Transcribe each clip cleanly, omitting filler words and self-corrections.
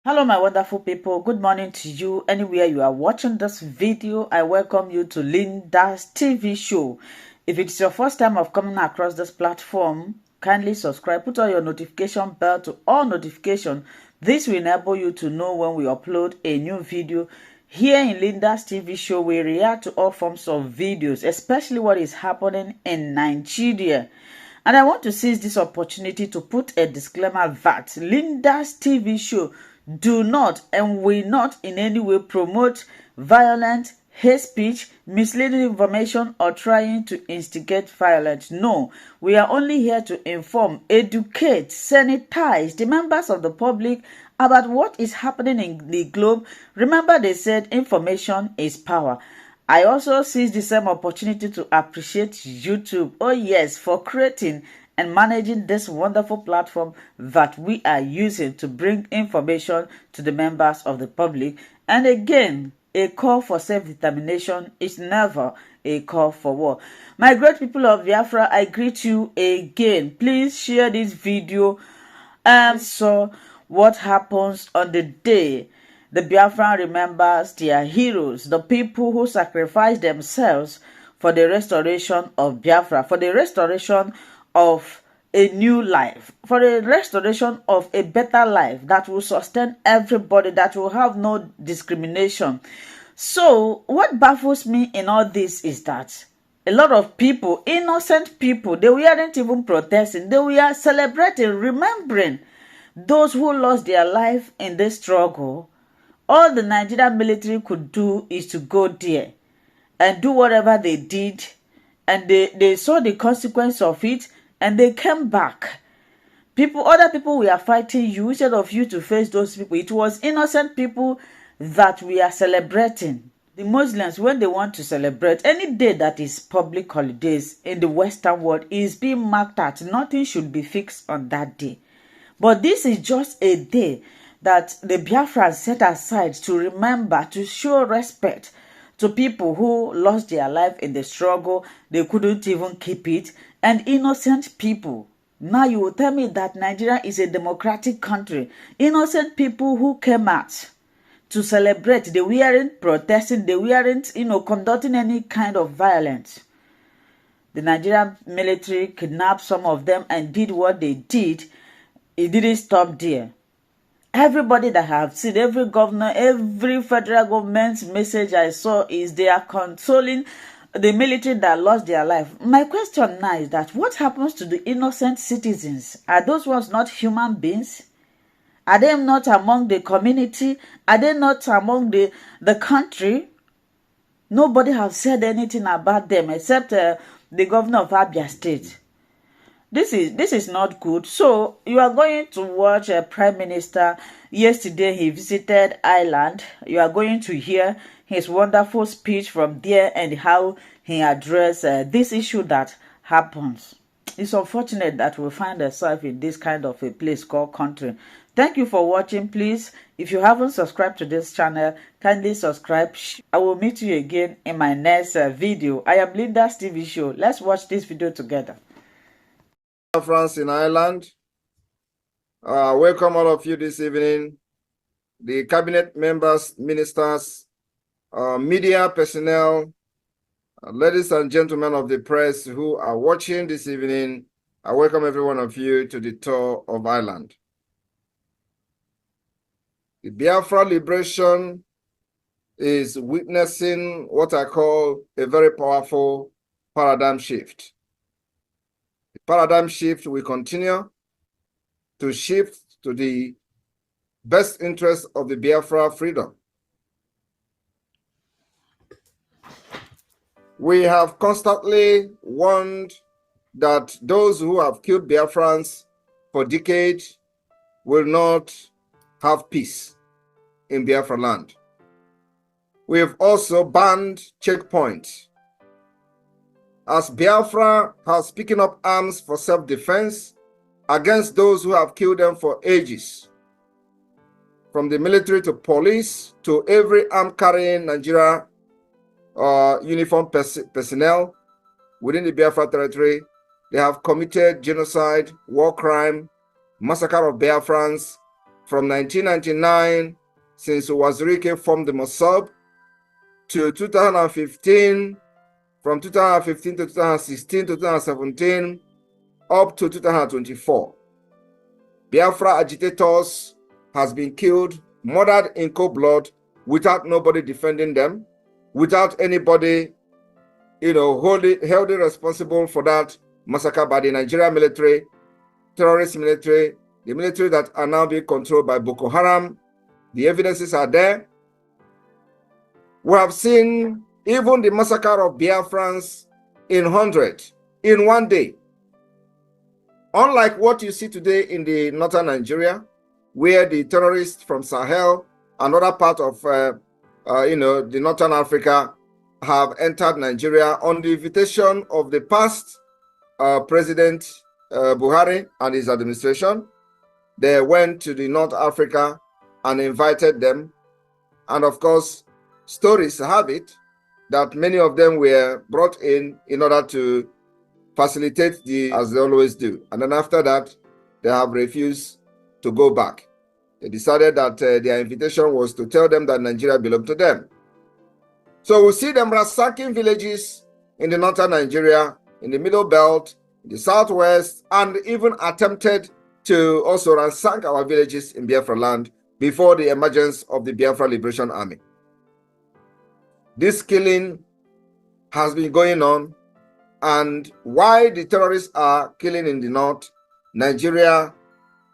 Hello my wonderful people, good morning to you anywhere you are watching this video. I welcome you to Linda's TV show. If it's your first time of coming across this platform, kindly subscribe, put on your notification bell to all notification. This will enable you to know when we upload a new video. Here in Linda's TV show, we react to all forms of videos, especially what is happening in Nigeria. And I want to seize this opportunity to put a disclaimer that Linda's TV show do not and will not in any way promote violence, hate speech, misleading information, or trying to instigate violence. No, we are only here to inform, educate, sanitize the members of the public about what is happening in the globe. Remember, they said information is power. I also seize the same opportunity to appreciate YouTube, oh yes, for creating and managing this wonderful platform that we are using to bring information to the members of the public. And again, a call for self-determination is never a call for war. My great people of Biafra, I greet you again. Please share this video and so what happens on the day the Biafran remembers their heroes, the people who sacrificed themselves for the restoration of Biafra, for the restoration of a new life, for the restoration of a better life that will sustain everybody, that will have no discrimination. So what baffles me in all this is that a lot of people, innocent people, they weren't even protesting, they were celebrating, remembering those who lost their life in this struggle. All the Nigerian military could do is to go there and do whatever they did, and they saw the consequence of it, and they came back. Other people were fighting you instead of you to face those people. It was innocent people that we are celebrating. The Muslims, when they want to celebrate any day that is public holidays in the Western world, is being marked out. Nothing should be fixed on that day. But this is just a day that the Biafrans set aside to remember, to show respect to people who lost their life in the struggle. They couldn't even keep it. And innocent people. Now you will tell me that Nigeria is a democratic country. Innocent people who came out to celebrate, they weren't protesting, they weren't, conducting any kind of violence. The Nigerian military kidnapped some of them and did what they did. It didn't stop there. Everybody that I have seen, every governor, every federal government's message I saw is they are consoling the military that lost their life. My question now is that what happens to the innocent citizens? Are those ones not human beings? Are they not among the community? Are they not among the country? Nobody has said anything about them except the governor of Abia State. This is not good. So you are going to watch a prime minister. Yesterday he visited Ireland. You are going to hear his wonderful speech from there and how he addressed this issue that happens. It's unfortunate that we find ourselves in this kind of a place called country. Thank you for watching. Please, if you haven't subscribed to this channel, kindly subscribe. I will meet you again in my next video. I am Linda's TV show. Let's watch this video together. Biafrans in Ireland. Welcome all of you this evening. The cabinet members, ministers, media personnel, ladies and gentlemen of the press who are watching this evening, I welcome every one of you to the tour of Ireland. The Biafra liberation is witnessing what I call a very powerful paradigm shift. The paradigm shift will continue to shift to the best interest of the Biafra freedom. We have constantly warned that those who have killed Biafrans for decades will not have peace in Biafra land. We have also banned checkpoints. As Biafra has picking up arms for self-defense against those who have killed them for ages, from the military to police to every arm-carrying Nigeria uniform personnel within the Biafra territory, they have committed genocide, war crime, massacre of Biafrans from 1999, since Wazirike formed the Mossab, to 2015, from 2015 to 2016 to 2017, up to 2024. Biafra agitators has been killed, murdered in cold blood, without nobody defending them, without anybody, held responsible for that massacre by the Nigerian military, terrorist military, the military that are now being controlled by Boko Haram. The evidences are there. We have seen even the massacre of Biafrans in hundreds in one day. Unlike what you see today in the northern Nigeria, where the terrorists from Sahel and other part of the northern Africa have entered Nigeria on the invitation of the past President Buhari and his administration. They went to the North Africa and invited them. And of course, stories have it that many of them were brought in order to facilitate as they always do. And then after that, they have refused to go back. They decided that their invitation was to tell them that Nigeria belonged to them. So we see them ransacking villages in the northern Nigeria, in the middle belt, in the southwest, and even attempted to also ransack our villages in Biafra land before the emergence of the Biafra Liberation Army. This killing has been going on, and why the terrorists are killing in the north, Nigeria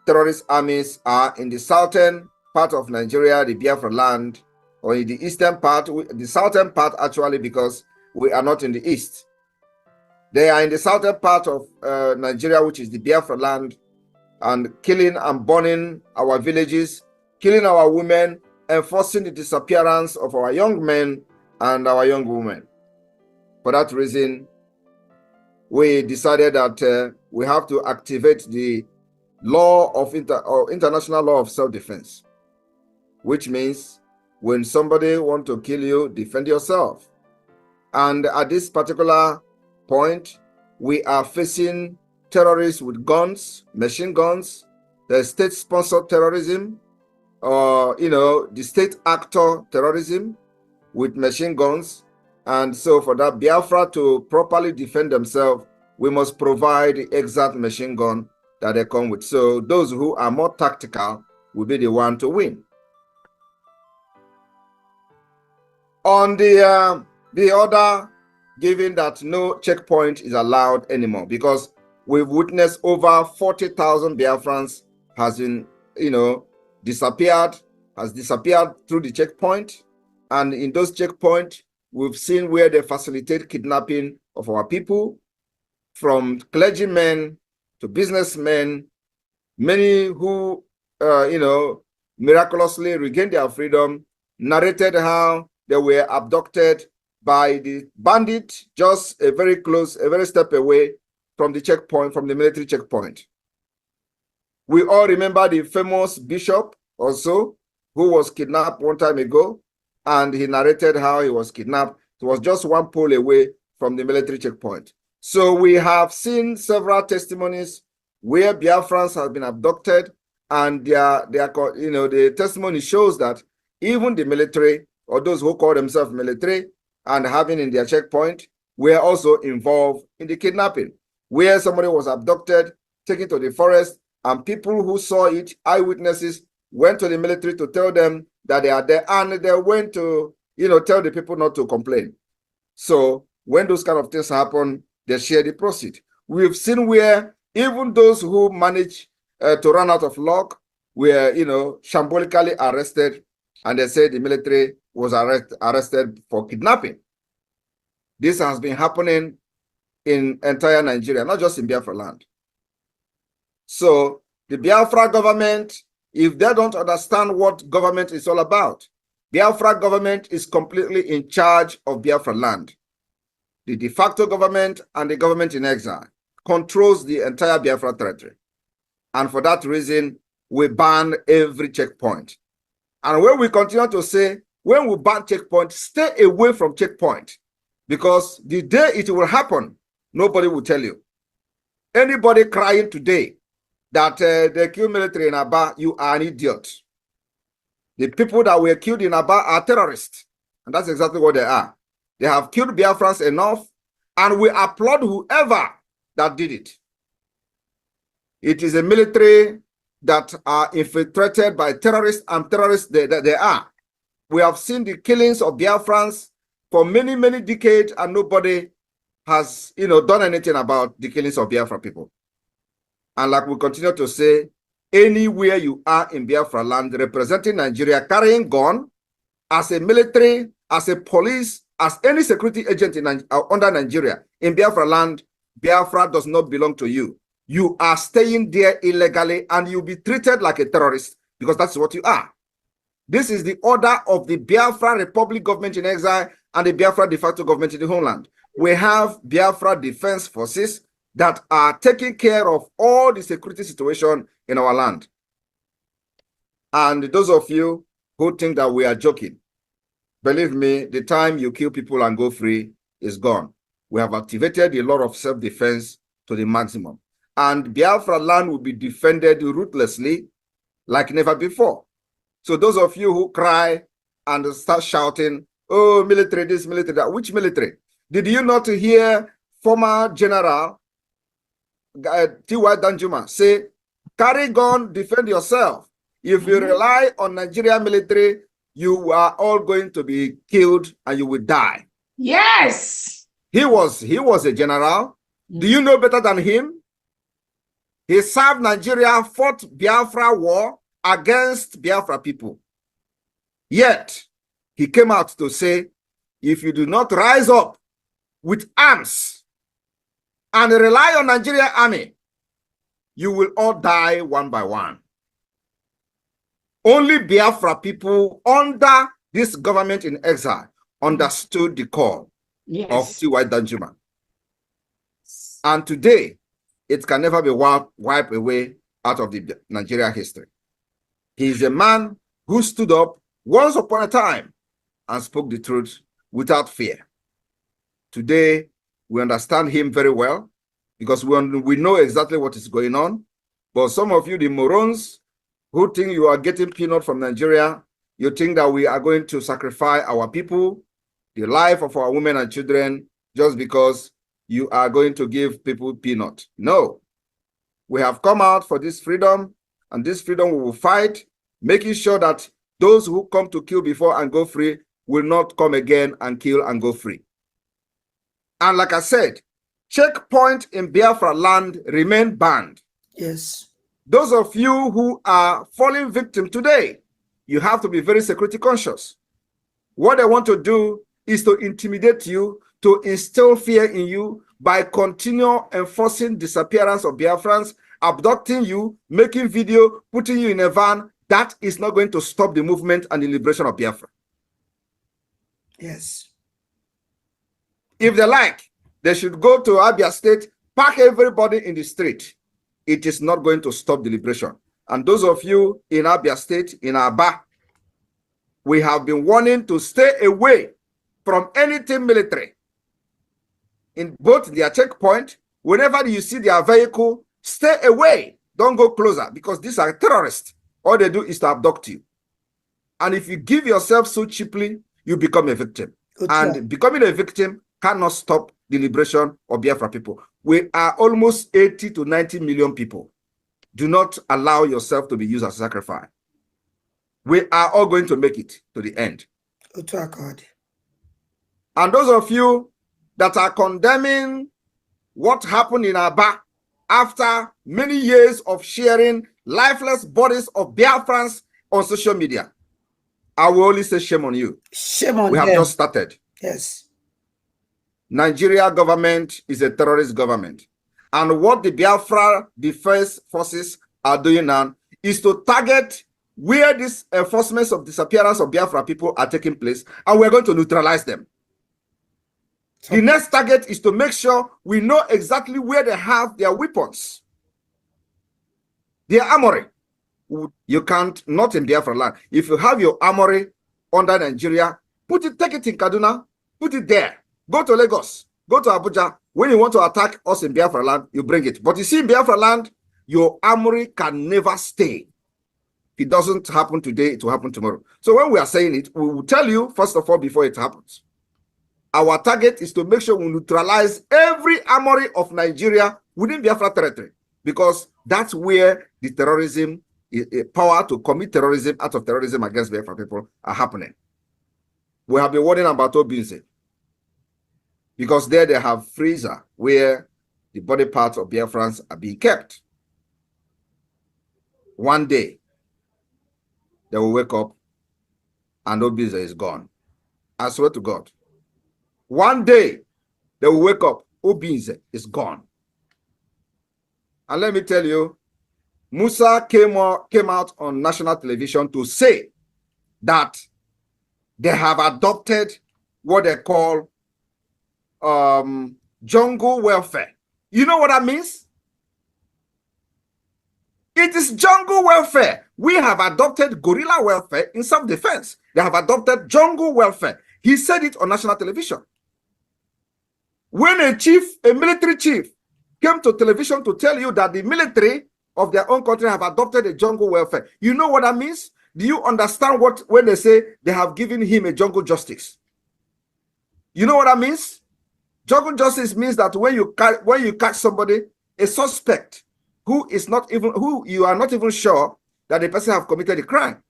terrorist armies are in the southern part of Nigeria, the Biafra land, or in the eastern part, the southern part actually, because we are not in the east. They are in the southern part of Nigeria, which is the Biafra land, and killing and burning our villages, killing our women, enforcing the disappearance of our young men and our young women. For that reason, we decided that we have to activate the law of international law of self-defense, which means when somebody wants to kill you, defend yourself. And at this particular point, we are facing terrorists with guns, machine guns, the state-sponsored terrorism, or the state actor terrorism with machine guns. And so for that Biafra to properly defend themselves, we must provide the exact machine gun that they come with. So those who are more tactical will be the one to win. On the order, given that no checkpoint is allowed anymore, because we've witnessed over 40,000 Biafrans has disappeared through the checkpoint. And in those checkpoints, we've seen where they facilitate kidnapping of our people, from clergymen to businessmen, many who, miraculously regained their freedom, narrated how they were abducted by the bandit just a very step away from the checkpoint, from the military checkpoint. We all remember the famous bishop also, who was kidnapped one time ago, and he narrated how he was kidnapped. It was just one pole away from the military checkpoint. So we have seen several testimonies where Biafrans have been abducted, and the testimony shows that even the military, or those who call themselves military and having in their checkpoint, were also involved in the kidnapping, where somebody was abducted, taken to the forest, and people who saw it, eyewitnesses, went to the military to tell them that they are there, and they went to tell the people not to complain. So when those kind of things happen, they share the proceeds. We've seen where even those who manage to run out of luck were shambolically arrested, and they said the military was arrested for kidnapping. This has been happening in entire Nigeria, not just in Biafra land. So the Biafra government, if they don't understand what government is all about, Biafra government is completely in charge of Biafra land. The de facto government and the government in exile controls the entire Biafra territory. And for that reason, we ban every checkpoint. And when we continue to say, when we ban checkpoint, stay away from checkpoint, because the day it will happen, nobody will tell you. Anybody crying today that they kill military in Aba, you are an idiot. The people that were killed in Aba are terrorists. And that's exactly what they are. They have killed Biafrans enough, and we applaud whoever that did it. It is a military that are infiltrated by terrorists, and terrorists they are. We have seen the killings of Biafrans for many, many decades, and nobody has done anything about the killings of Biafra people. And like we continue to say, anywhere you are in Biafra land representing Nigeria, carrying gun, as a military, as a police, as any security agent under Nigeria, in Biafra land, Biafra does not belong to you. You are staying there illegally, and you'll be treated like a terrorist, because that's what you are. This is the order of the Biafra Republic government in exile and the Biafra de facto government in the homeland. We have Biafra Defense Forces that are taking care of all the security situation in our land. And those of you who think that we are joking, believe me, the time you kill people and go free is gone. We have activated the law of self-defense to the maximum. And Biafra land will be defended ruthlessly like never before. So those of you who cry and start shouting, oh, military this, military that, which military? Did you not hear former General T.Y. Danjuma say, carry gun, defend yourself. If you rely on Nigerian military, you are all going to be killed and you will die. Yes. He was a general. Do you know better than him? He served Nigeria, fought Biafra war against Biafra people. Yet, he came out to say, if you do not rise up with arms and rely on Nigerian army, you will all die one by one. Only Biafra people under this government in exile understood the call of T.Y. Danjuma. And today, it can never be wiped away out of the Nigeria history. He is a man who stood up once upon a time and spoke the truth without fear. Today, we understand him very well because we know exactly what is going on. But some of you, the morons, who think you are getting peanut from Nigeria, you think that we are going to sacrifice our people, the life of our women and children, just because you are going to give people peanut. No. We have come out for this freedom, and this freedom we will fight, making sure that those who come to kill before and go free will not come again and kill and go free. And like I said, checkpoint in Biafra land remain banned. Yes. Those of you who are falling victim today, you have to be very security conscious. What they want to do is to intimidate you, to instill fear in you by continual enforcing disappearance of Biafrans, abducting you, making video, putting you in a van. That is not going to stop the movement and the liberation of Biafra. Yes. If they like, they should go to Abia State, pack everybody in the street. It is not going to stop the liberation. And those of you in Abia State, in Aba, we have been warning to stay away from anything military. In both their checkpoint, whenever you see their vehicle, stay away. Don't go closer, because these are terrorists. All they do is to abduct you. And if you give yourself so cheaply, you become a victim. And becoming a victim cannot stop the liberation of Biafra people. We are almost 80 to 90 million people. Do not allow yourself to be used as a sacrifice. We are all going to make it to the end. And those of you that are condemning what happened in Aba after many years of sharing lifeless bodies of Biafrans on social media, I will only say shame on you. Shame on We have just started. Yes. Nigeria government is a terrorist government. And what the Biafra Defense Forces are doing now is to target where these enforcements of disappearance of Biafra people are taking place, and we're going to neutralize them. The next target is to make sure we know exactly where they have their weapons, their armory. You can't, not in Biafra land. If you have your armory under Nigeria, take it in Kaduna, put it there. Go to Lagos, go to Abuja. When you want to attack us in Biafra land, you bring it. But you see, in Biafra land, your armory can never stay. If it doesn't happen today, it will happen tomorrow. So when we are saying it, we will tell you, first of all, before it happens. Our target is to make sure we neutralize every armory of Nigeria within Biafra territory, because that's where the terrorism, power to commit terrorism, act of terrorism against Biafra people are happening. We have been warning about Obinze, because there they have freezer where the body parts of Biafrans are being kept. One day, they will wake up and Obinze is gone. I swear to God. One day, they will wake up, Obinze is gone. And let me tell you, Musa came out on national television to say that they have adopted what they call jungle welfare. You know what that means? It is jungle welfare. We have adopted guerrilla welfare in self-defense. They have adopted jungle welfare. He said it on national television. When a military chief, came to television to tell you that the military of their own country have adopted a jungle welfare, you know what that means? Do you understand when they say they have given him a jungle justice? You know what that means? Jungle justice means that when you catch somebody, a suspect who you are not even sure that the person have committed a crime,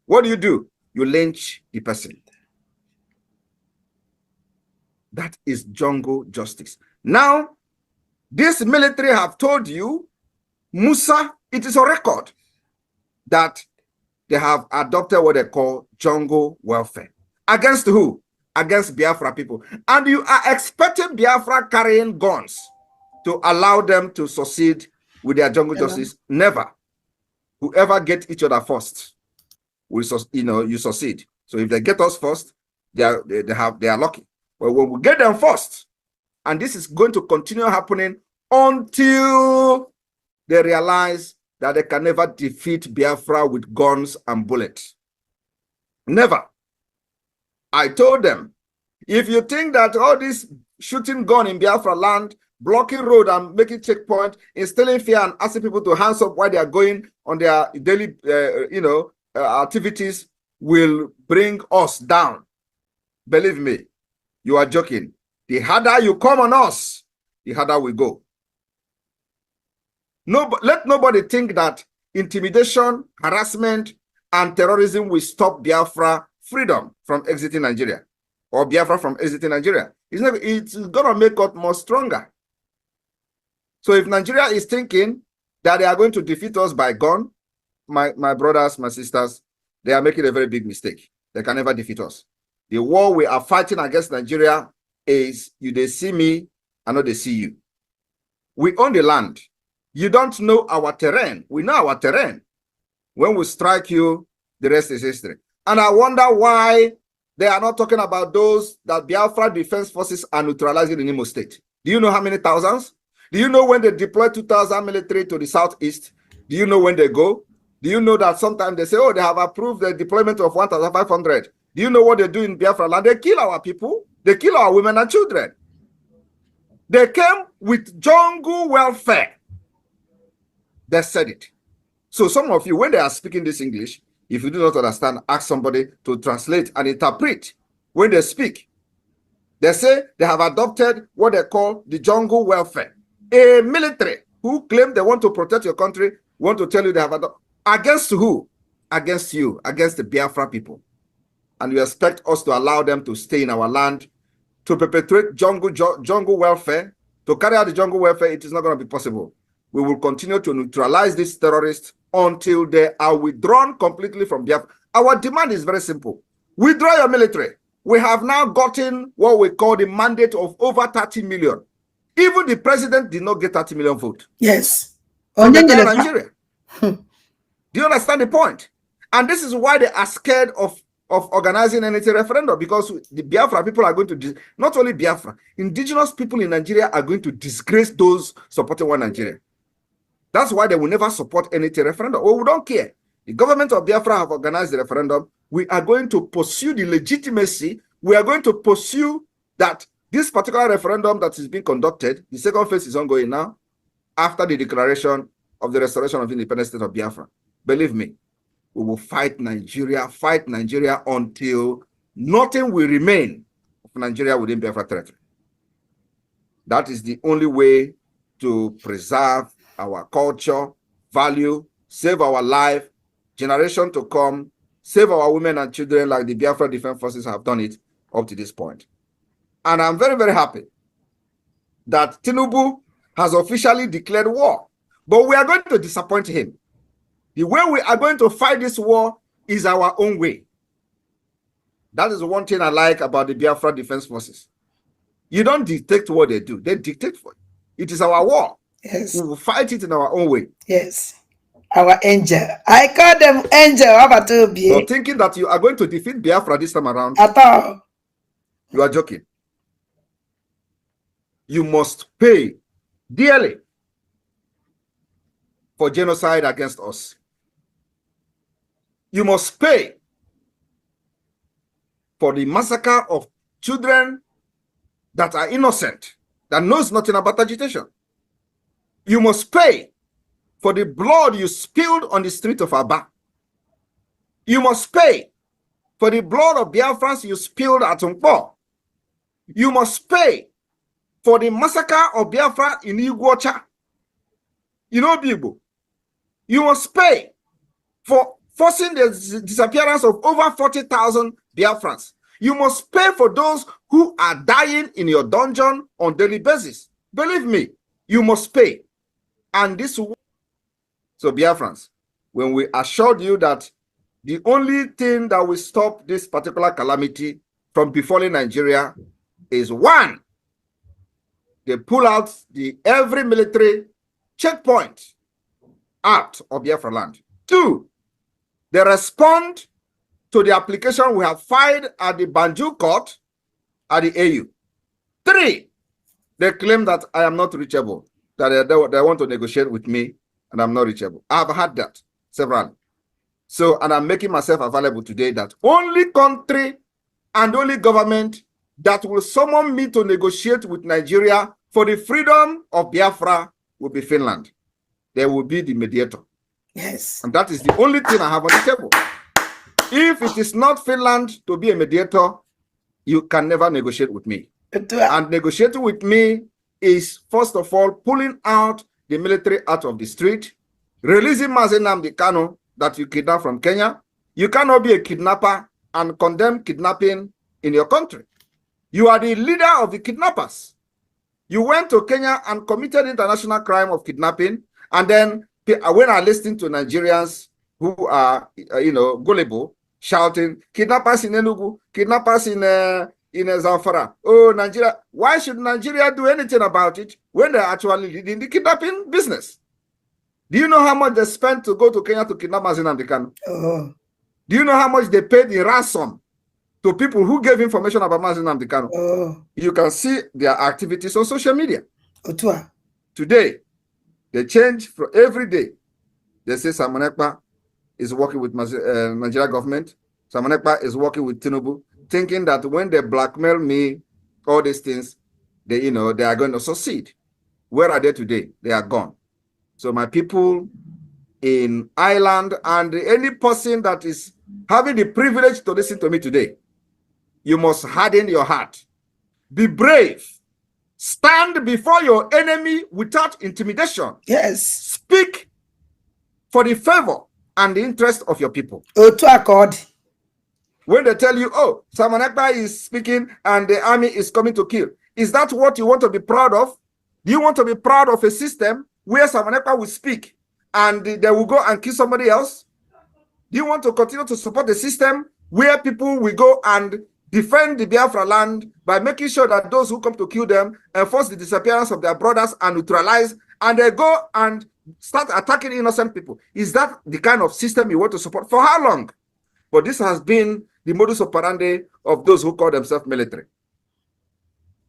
what do? You lynch the person. That is jungle justice. Now, this military have told you, Musa, it is a record that they have adopted what they call jungle welfare. Against who? Against Biafra people. And you are expecting Biafra carrying guns to allow them to succeed with their jungle justice? Never. Whoever get each other first, you succeed. So if they get us first, they are lucky. But when we get them first, and this is going to continue happening until they realize that they can never defeat Biafra with guns and bullets. Never. I told them, if you think that all this shooting gun in Biafra land, blocking road and making checkpoint, instilling fear and asking people to hands up while they are going on their daily, activities will bring us down. Believe me, you are joking. The harder you come on us, the harder we go. Let nobody think that intimidation, harassment, and terrorism will stop Biafra freedom from exiting Nigeria, or Biafra from exiting Nigeria. It's going to make us more stronger. So if Nigeria is thinking that they are going to defeat us by gun, my brothers, my sisters, they are making a very big mistake. They can never defeat us. The war we are fighting against Nigeria is they see me, I know they see you. We own the land. You don't know our terrain. We know our terrain. When we strike you, the rest is history. And I wonder why they are not talking about those that Biafra Defense Forces are neutralizing in Imo State. Do you know how many thousands? Do you know when they deploy 2,000 military to the southeast? Do you know when they go? Do you know that sometimes they say, oh, they have approved the deployment of 1,500? Do you know what they do in Biafra land? They kill our people. They kill our women and children. They came with jungle welfare. They said it. So some of you, when they are speaking this English, if you do not understand, ask somebody to translate and interpret. When they speak, they say they have adopted what they call the jungle welfare. A military who claim they want to protect your country, want to tell you they have adopted. Against who? Against you, against the Biafra people. And you expect us to allow them to stay in our land, to perpetrate jungle welfare, to carry out the jungle welfare. It is not going to be possible. We will continue to neutralize these terrorists until they are withdrawn completely from Biafra. Our demand is very simple. Withdraw your military. We have now gotten what we call the mandate of over 30 million. Even the president did not get 30 million votes. Yes. From the entire Nigeria. Do you understand the point? And this is why they are scared of organizing any referendum, because the Biafra people are going to, not only Biafra, indigenous people in Nigeria are going to disgrace those supporting one Nigeria. That's why they will never support any referendum. Well, we don't care. The government of Biafra have organized the referendum. We are going to pursue the legitimacy. We are going to pursue that this particular referendum that is being conducted, the second phase is ongoing now. After the declaration, of the restoration of the independent state of Biafra. Believe me, we will fight Nigeria until nothing will remain of Nigeria within Biafra territory. That is the only way to preserve our culture, value, save our life, generation to come, save our women and children like the Biafra Defense Forces have done it up to this point. And I'm very, very happy that Tinubu has officially declared war. But we are going to disappoint him. The way we are going to fight this war is our own way. That is one thing I like about the Biafra Defense Forces. You don't dictate what they do. They dictate for you. It is our war. Yes. We will fight it in our own way. Yes. Our angel. I call them angel. How about you? So thinking that you are going to defeat Biafra this time around, At all. you are joking. You must pay dearly for genocide against us. You must pay for the massacre of children that are innocent, that knows nothing about agitation. You must pay for the blood you spilled on the street of Aba. You must pay for the blood of Biafrans you spilled at Umpo. You must pay for the massacre of Biafra in Iguacha. You know, Bibo. You must pay for forcing the disappearance of over 40,000 Biafrans. You must pay for those who are dying in your dungeon on daily basis. Believe me, you must pay. And this, so Biafrans, when we assured you that the only thing that will stop this particular calamity from befalling Nigeria is one, they pull out every military checkpoint out of Biafra land. Two, they respond to the application we have filed at the Banjul court at the AU. Three, they claim that I am not reachable, that they want to negotiate with me and I'm not reachable. I've had that several. So, and I'm making myself available today that only country and only government that will summon me to negotiate with Nigeria for the freedom of Biafra will be Finland. They will be the mediator. Yes. And that is the only thing I have on the table. If it is not Finland to be a mediator, you can never negotiate with me. And negotiating with me is, first of all, pulling out the military out of the street, releasing Mazi Nnamdi Kanu that you kidnapped from Kenya. You cannot be a kidnapper and condemn kidnapping in your country. You are the leader of the kidnappers. You went to Kenya and committed international crime of kidnapping. And then when I listen to Nigerians who are, gullible, shouting, kidnappers in Enugu, kidnappers in Zamfara. Oh, Nigeria. Why should Nigeria do anything about it when they're actually leading the kidnapping business? Do you know how much they spent to go to Kenya to kidnap Mazi Nnamdi Kanu? Oh. Do you know how much they paid in ransom to people who gave information about Mazi Nnamdi Kanu? Oh. You can see their activities on social media. Otua. Today, they change for every day. They say Samonekpa is working with Nigeria government. Samonekpa is working with Tinubu, thinking that when they blackmail me, all these things, they are going to succeed. Where are they today? They are gone. So my people in Ireland and any person that is having the privilege to listen to me today, you must harden your heart. Be brave. Stand before your enemy without intimidation. Yes. Speak for the favor and the interest of your people. Otua accord. When they tell you, oh, Samonekpa is speaking and the army is coming to kill, is that what you want to be proud of? Do you want to be proud of a system where Samonekpa will speak and they will go and kill somebody else? Do you want to continue to support the system where people will go and defend the Biafra land by making sure that those who come to kill them enforce the disappearance of their brothers and neutralize, and they go and start attacking innocent people? Is that the kind of system you want to support? For how long? But this has been the modus operandi of those who call themselves military.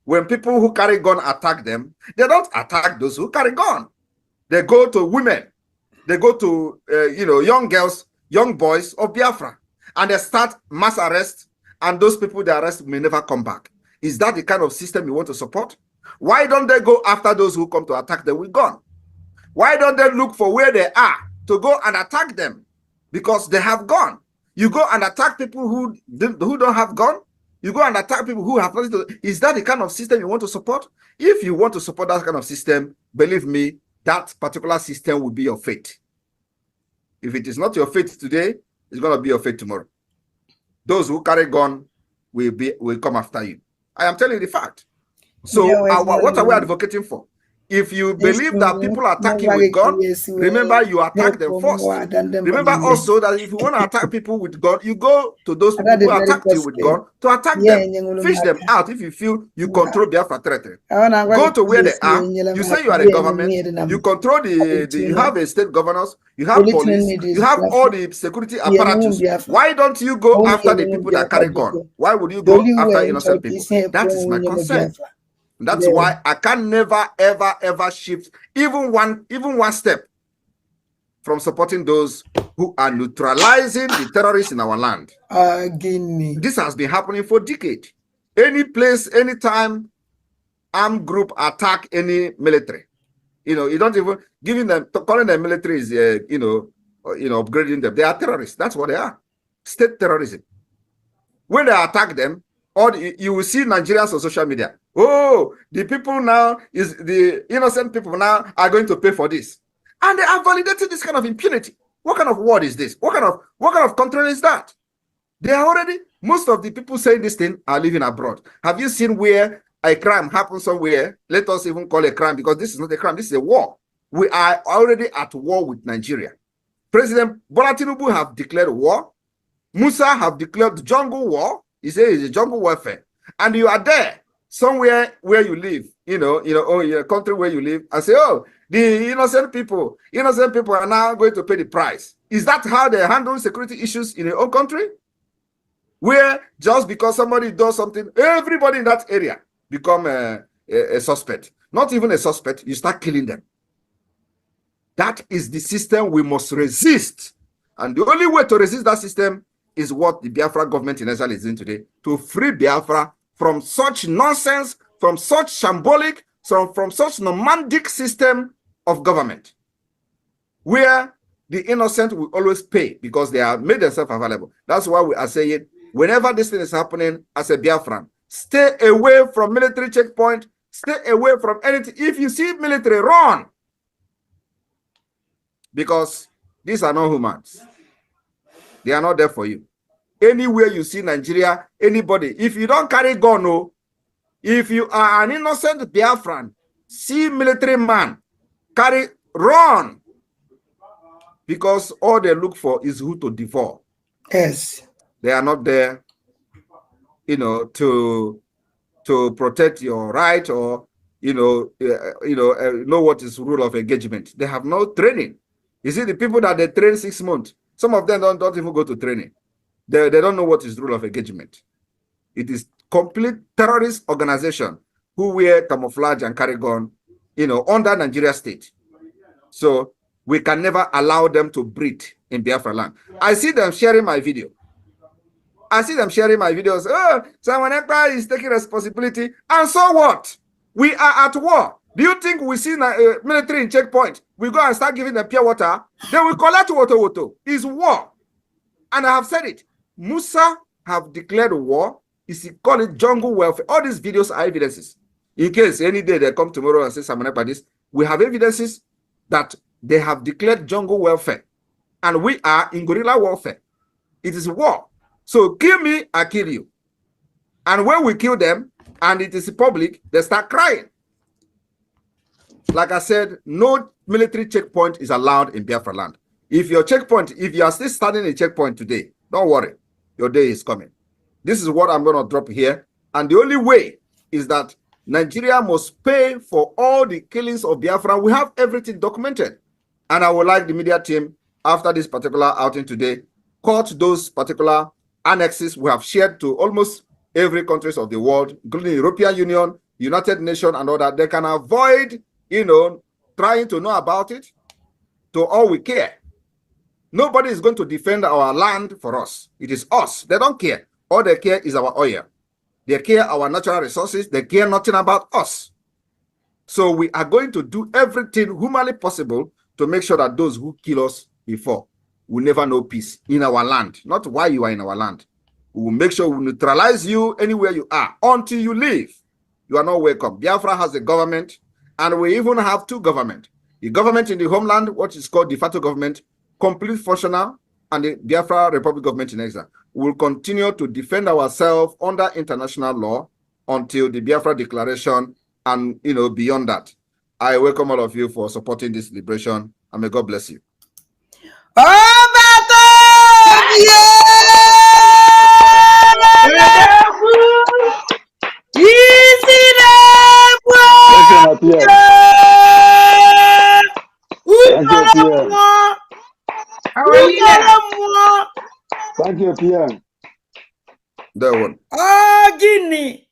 When people who carry gun attack them, they don't attack those who carry gun. They go to women. They go to, young girls, young boys of Biafra, and they start mass arrest, and those people they arrest may never come back. Is that the kind of system you want to support? Why don't they go after those who come to attack them with gun? Why don't they look for where they are to go and attack them? Because they have gone. You go and attack people who don't have gun. You go and attack people who have nothing to. Is that the kind of system you want to support? If you want to support that kind of system, believe me, that particular system will be your fate. If it is not your fate today, it's going to be your fate tomorrow. Those who carry gun will come after you. I am telling you the fact. So what are we advocating for? If you believe that people attack you with gun, remember you attack them first. Remember also that if you want to attack people with gun, you go to those people who attacked you with gun to attack them. Fish them out if you feel you control Biafra territory. Go to where they are. You say you are a government. You control you have a state governors. You have police. You have all the security apparatus. Why don't you go after the people that carry gun? Why would you go after innocent people? That is my concern. That's why I can never, ever shift even one step from supporting those who are neutralizing the terrorists in our land. This has been happening for decades. Any place, anytime, armed group attack any military. You don't even calling them military is upgrading them. They are terrorists. That's what they are. State terrorism. When they attack them, or you will see Nigerians on social media. Oh, the people now the innocent people now are going to pay for this, and they are validating this kind of impunity. What kind of word is this? What kind of country is that? They are already. Most of the people saying this thing are living abroad. Have you seen where a crime happens somewhere? Let us even call it a crime, because this is not a crime. This is a war. We are already at war with Nigeria. President Bola Tinubu have declared war. Musa have declared jungle war. He says it's a jungle warfare, and you are there somewhere where you live, in a country where you live, and say, oh, the innocent people are now going to pay the price. Is that how they handle security issues in your own country? Where just because somebody does something, everybody in that area become a suspect. Not even a suspect, you start killing them. That is the system we must resist. And the only way to resist that system is what the Biafra government in Israel is doing today, to free Biafra from such nonsense, from such shambolic, from such nomadic system of government, where the innocent will always pay because they have made themselves available. That's why we are saying, whenever this thing is happening as a Biafran, stay away from military checkpoint, stay away from anything. If you see military, run. Because these are not humans. They are not there for you. Anywhere you see Nigeria, anybody, if you don't carry gun, no, if you are an innocent Biafran, see military man, run. Because all they look for is who to devour. Yes. They are not there, to protect your right or, know what is rule of engagement. They have no training. You see, the people that they train 6 months, some of them don't even go to training. They don't know what is rule of engagement. It is complete terrorist organization who wear camouflage and carry gun, under Nigeria state. So we can never allow them to breathe in Biafra land. I see them sharing my video. I see them sharing my videos. Oh, someone is taking responsibility. And so what? We are at war. Do you think we see military in checkpoint? We go and start giving them pure water. They will collect water. It's war. And I have said it. Musa have declared war. He call it jungle welfare. All these videos are evidences. In case any day they come tomorrow and say something like this, we have evidences that they have declared jungle welfare. And we are in guerrilla warfare. It is war. So kill me, I kill you. And when we kill them, and it is public, they start crying. Like I said, no military checkpoint is allowed in Biafra land. If you are still standing a checkpoint today, don't worry. Your day is coming. This is what I'm going to drop here. And the only way is that Nigeria must pay for all the killings of Biafra. We have everything documented. And I would like the media team, after this particular outing today, cut those particular annexes we have shared to almost every countries of the world, including the European Union, United Nations, and all that. They can avoid, trying to know about it. To all we care. Nobody is going to defend our land for us. It is us. They don't care. All they care is our oil. They care our natural resources. They care nothing about us. So we are going to do everything humanly possible to make sure that those who kill us before will never know peace in our land, not why you are in our land. We will make sure we neutralize you anywhere you are until you leave. You are not welcome. Biafra has a government, and we even have two governments. The government in the homeland, what is called de facto government, completely functional, and the Biafra Republic government in exile. We will continue to defend ourselves under international law until the Biafra Declaration and beyond that. I welcome all of you for supporting this liberation, and may God bless you. Thank you, PM. That one. Oh, Guinea.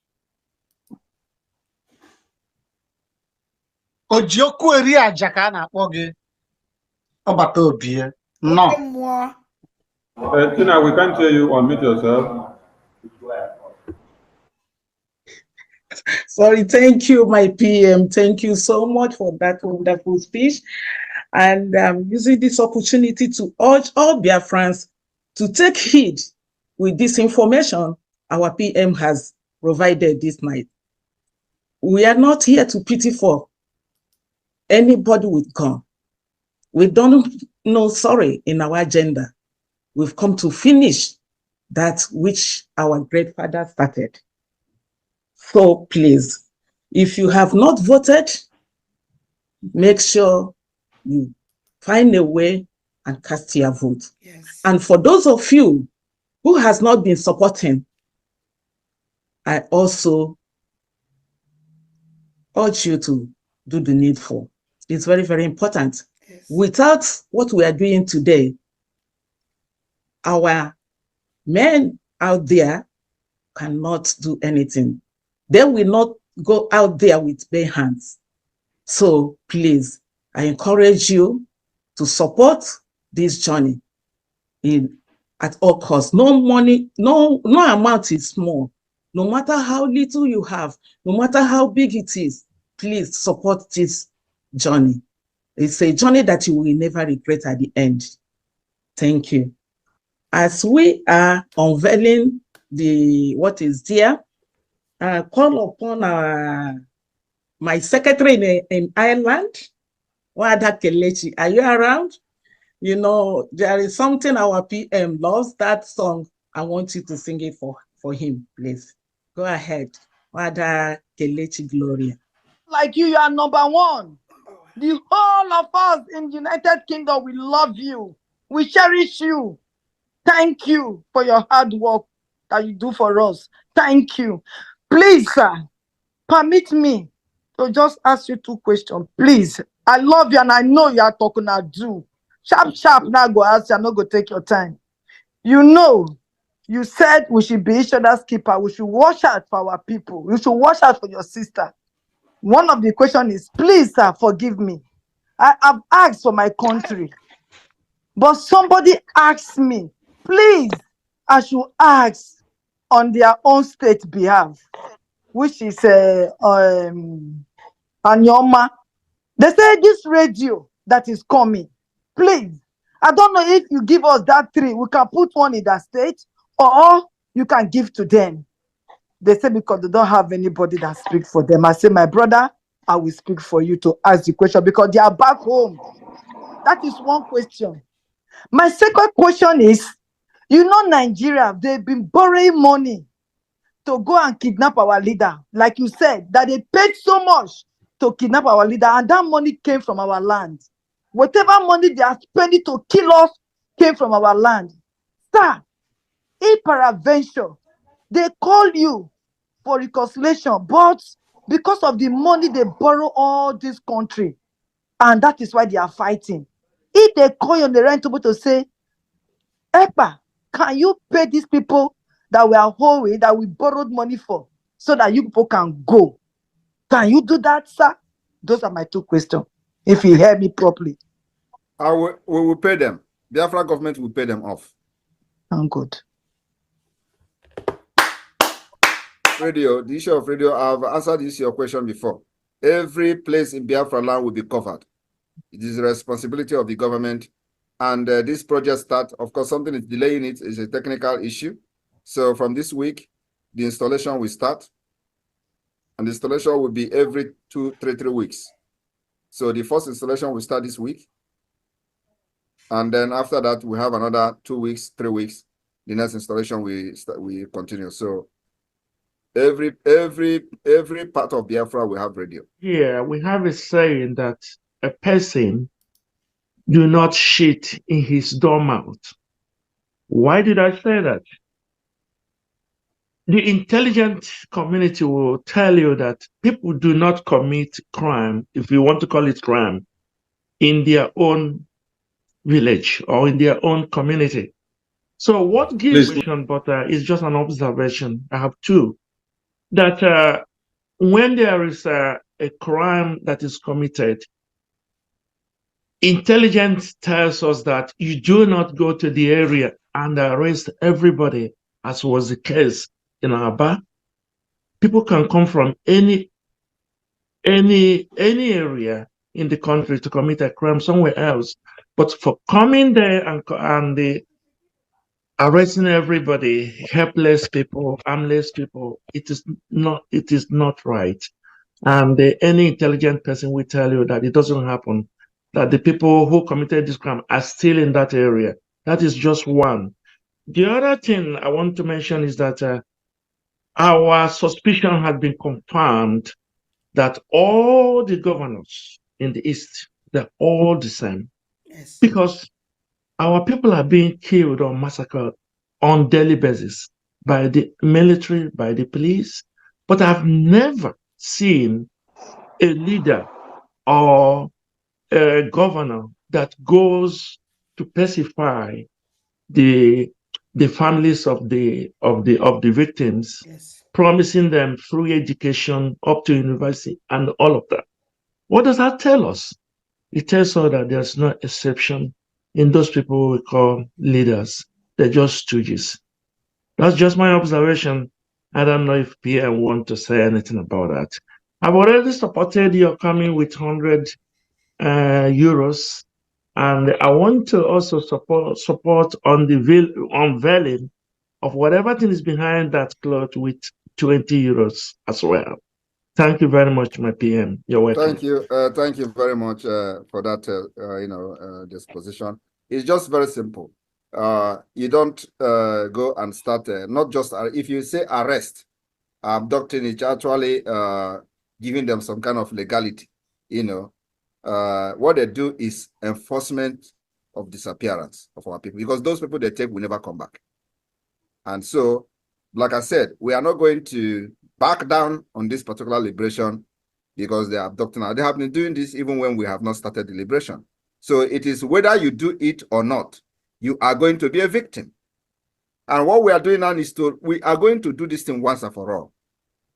Ojioku eri aja ka a na-akpọ gị ọbata obi no. Tina, we can't hear you. Unmute yourself. Sorry, thank you, my PM. Thank you so much for that wonderful speech. And using this opportunity to urge all Biafrans to take heed with this information our PM has provided this night. We are not here to pity for anybody with gun. We don't know sorry in our agenda. We've come to finish that which our great father started. So please, if you have not voted, make sure you find a way and cast your vote. Yes. And for those of you who has not been supporting, I also urge you to do the needful. It's very, very important. Yes. Without what we are doing today, our men out there cannot do anything. They will not go out there with bare hands. So please, I encourage you to support this journey at all costs. No money, no amount is small. No matter how little you have, no matter how big it is, please support this journey. It's a journey that you will never regret at the end. Thank you. As we are unveiling what is there, I call upon my secretary in Ireland, Wada Kelechi. Are you around? You know, there is something our PM loves, that song. I want you to sing it for him, please. Go ahead. Wada Kelechi Gloria. Like you are number one. The whole of us in United Kingdom, we love you. We cherish you. Thank you for your hard work that you do for us. Thank you. Please, sir, permit me to just ask you two questions. Please. I love you and I know you are talking to do. Sharp, now go ask you, I'm not going to take your time. You know, you said we should be each other's keeper. We should watch out for our people. You should watch out for your sister. One of the questions is, please, sir, forgive me. I have asked for my country. But somebody asked me, please, I should ask on their own state behalf, which is Anyoma. They say this radio that is coming, please, I don't know if you give us that 3, we can put one in that state, or you can give to them. They say because they don't have anybody that speaks for them. I say, my brother, I will speak for you to ask the question because they are back home. That is one question. My second question is, you know, Nigeria, they've been borrowing money to go and kidnap our leader. Like you said, that they paid so much to kidnap our leader, and that money came from our land. Whatever money they are spending to kill us came from our land. Sir, if peradventure, they call you for reconciliation, but because of the money they borrow all this country, and that is why they are fighting. If they call you on the rent to say, Epa, can you pay these people that we are holding, that we borrowed money for, so that you people can go? Can you do that, sir? Those are my two questions, if you hear me properly. We will pay them. Biafra government will pay them off. I'm good. Radio, the issue of radio, I've answered this your question before. every place in Biafra land will be covered. It is the responsibility of the government. And this project start, of course, something is delaying it is a technical issue. So from this week, the installation will start. And the installation will be every 3 weeks. So the first installation will start this week. And then after that, we have another 2 weeks, 3 weeks. The next installation we continue. So every part of Biafra will have radio. Yeah, we have a saying that a person do not shit in his dormouse. Why did I say that? The intelligent community will tell you that people do not commit crime, if you want to call it crime, in their own village or in their own community. So what gives me, but is just an observation. I have two. That when there is a crime that is committed, intelligence tells us that you do not go to the area and arrest everybody, as was the case in Aba. People can come from any area in the country to commit a crime somewhere else, but for coming there and arresting everybody, helpless people, armless people, it is not right. And any intelligent person will tell you that it doesn't happen, that the people who committed this crime are still in that area. That is just one. The other thing I want to mention is that our suspicion has been confirmed that all the governors in the East, they're all the same. Yes. Because our people are being killed or massacred on daily basis by the military, by the police. But I've never seen a leader or a governor that goes to pacify the families of the victims, Yes. promising them free education up to university and all of that. What does that tell us? It tells us that there's no exception in those people we call leaders. They're just stooges. That's just my observation. I don't know if PM want to say anything about that. I've already supported your coming with 100 euros, and I want to also support on the unveiling of whatever thing is behind that cloth with 20 euros as well. Thank you very much, my PM. You're welcome. Thank you very much for that disposition. It's just very simple. You don't go and start not just if you say arrest, abducting, it's actually giving them some kind of legality. What they do is enforcement of disappearance of our people, because those people they take will never come back. And so, like I said, we are not going to back down on this particular liberation because they are abducting. They have been doing this even when we have not started the liberation. So it is whether you do it or not, you are going to be a victim. And what we are doing now is we are going to do this thing once and for all.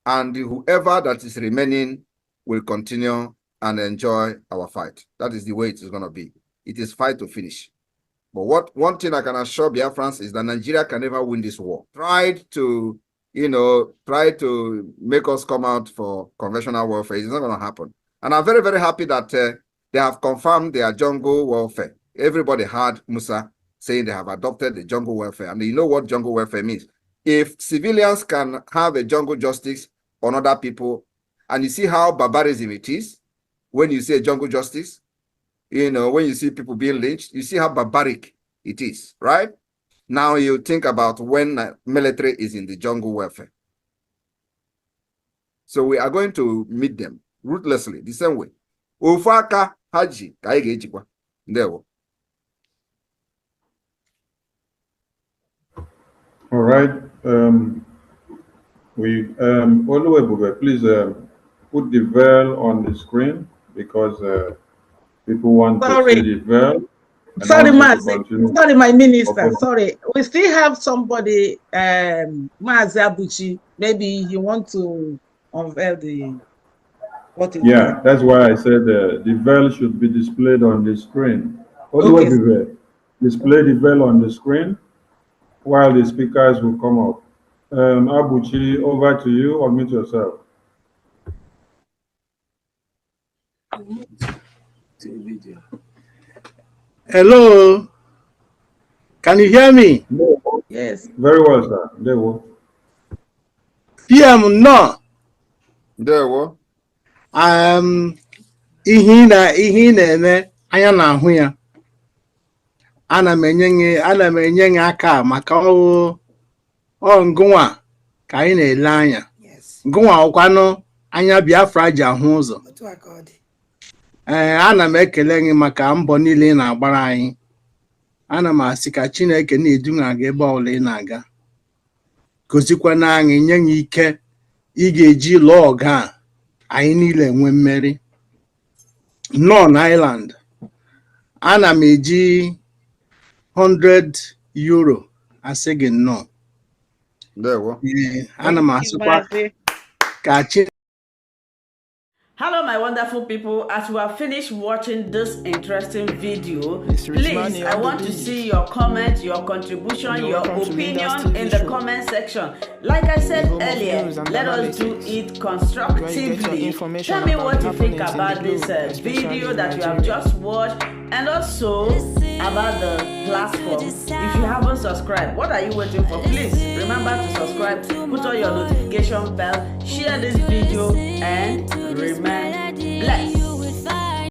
And whoever that is remaining will continue and enjoy our fight. That is the way it is going to be. It is fight to finish. But one thing I can assure Biafrans is that Nigeria can never win this war. Tried to make us come out for conventional warfare. It's not going to happen. And I'm very, very happy that they have confirmed their jungle warfare. Everybody heard Musa saying they have adopted the jungle warfare. And you know what jungle warfare means. If civilians can have a jungle justice on other people, and you see how barbarism it is, when you say jungle justice, when you see people being lynched, you see how barbaric it is, right? Now you think about when military is in the jungle warfare. So we are going to meet them ruthlessly, the same way. Ufaka Haji, All right. Oluwebube, please put the veil on the screen because people want to see the veil. Sorry, sorry, my minister. Okay. Sorry, we still have somebody, Mazi Abuchi. Maybe you want to unveil what is there. That's why I said the veil should be displayed on the screen. Okay. Display the veil on the screen while the speakers will come up. Abuchi, over to you. Unmute yourself. Hello, can you hear me? Yes. Very well, sir. There we PM no. There we Ihe ị na-eme anya na-ahụ ya. Ana m enye gị aka maka ọ ngụnwa ka anyị na-ele anya. Ngụnwa ọkwanụ anya Biafra ji ahụ ụzọ. Ana m ekele gị maka mbọ niile ị na-agbara anyị. Ana m asị ka Chineke na-eduga gị ebe ọbụla ị na-aga. Gozikwana anyị, nye gị ike ị ga-eji lụọ ọgụ a anyị niile enwe mmeri. Non Island, ana m eji 100 euro asị gị nnọọ. There we Ana m asịkwa ka Chineke. Hello, my wonderful people. As we have finished watching this interesting video, please, I want to see your comment, your contribution, your opinion in the comment section. Like I said earlier, let us do it constructively. Tell me what you think about this video that you have just watched, and also about the platform. If you haven't subscribed, what are you waiting for? Please remember to subscribe, put on your notification bell, share this video, and remain blessed.